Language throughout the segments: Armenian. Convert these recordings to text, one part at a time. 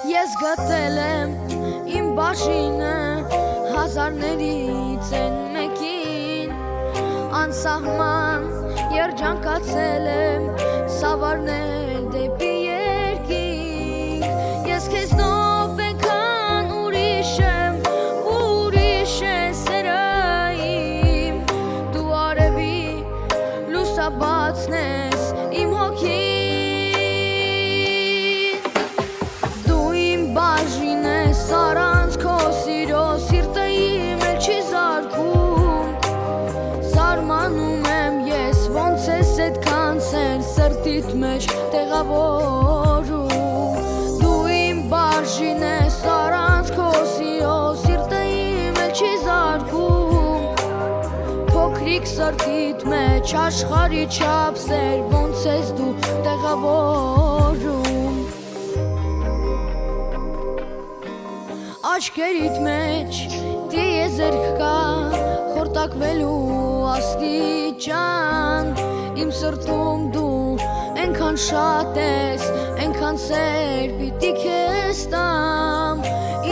Ես գտել եմ իմ բաժինը հազարներից են մեկին, անսահման երջանկացել եմ սավառնել դեպի երկինք։ Ես քեզնով այնքան ուրիշ եմ, ուրիշ է սերը իմ, դու արևի լուսաբացն ես իմ հոգին, բաժին ես առանց քո սիրո սիրտը իմ էլ չի զարկում, զարմանում եմ ես ոնց ես այդքան սեր սրտիդ մեջ տեղավորում, դու իմ բաժին ես առանց քո սիրո սիրտը իմ էլ չի զարկում, փոքրիկ սրտիդ մեջ աշխարհի չափ սեր ոնց ես դու տեղավորում, աչքերիդ մեջ տիեզերք կա խորտակվելու աստիճան, իմ սրտում դու այնքան շատ ես, այնքան սեր պիտի քեզ տամ,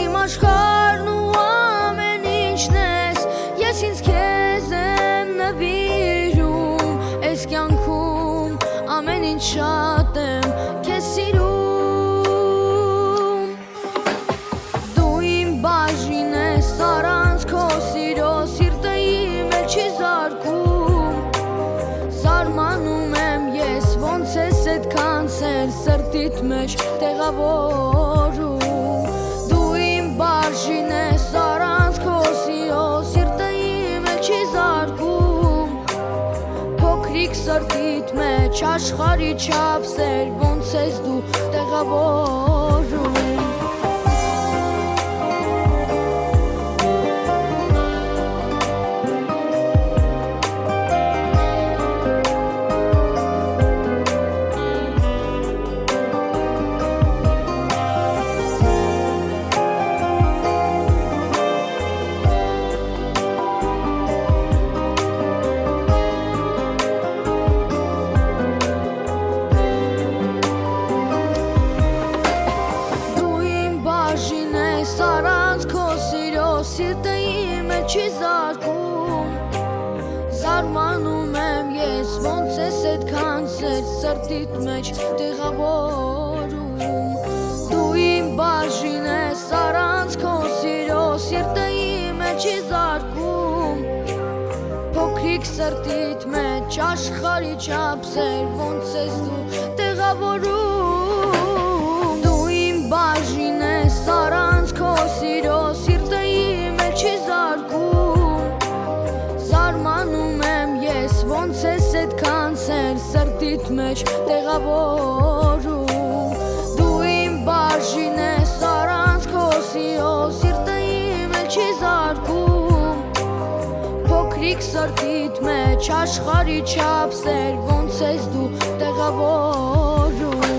իմ աշխարհն ու ամեն ինչն ես, ես ինձ քեզ եմ նվիրում, այս կյանքում ամեն ինչ շատ եմ քեզ սիրում, առանց քո սիրո սիրտը իմ էլ չի զարկում, զարմանում եմ ես ոնց ես այդքան սեր սրտիդ մեջ տեղավորում, դու իմ բաժին ես առանց քո սիրո սիրտը իմ էլ չի զարկում, փոքրիկ սրտիդ մեջ աշխարհի չափ սեր ոնց ես դու տեղավորում, առանց քո սիրո սիրտը իմ էլ չի զարկում, զարմանում եմ ես ոնց ես այդքան սեր սրտիդ մեջ տեղավորում, դու իմ բաժին ես առանց քո սիրո սիրտը իմ էլ չի զարկում, փոքրիկ սրտիդ մեջ աշխարհի չափ սեր ոնց ես դու տեղավորում, դու իմ բաժին ես առանց քո սիրո սիրտը իմ էլ չի զարկում, զարմանում եմ ես ոնց ես այդքան սեր սրտիդ մեջ տեղավորում, դու իմ բաժին ես առանց քո սիրո սիրտը իմ էլ չի զարկում, փոքրիկ սրտիդ մեջ աշխարհի չափ սեր ոնց ես դու տեղավորում,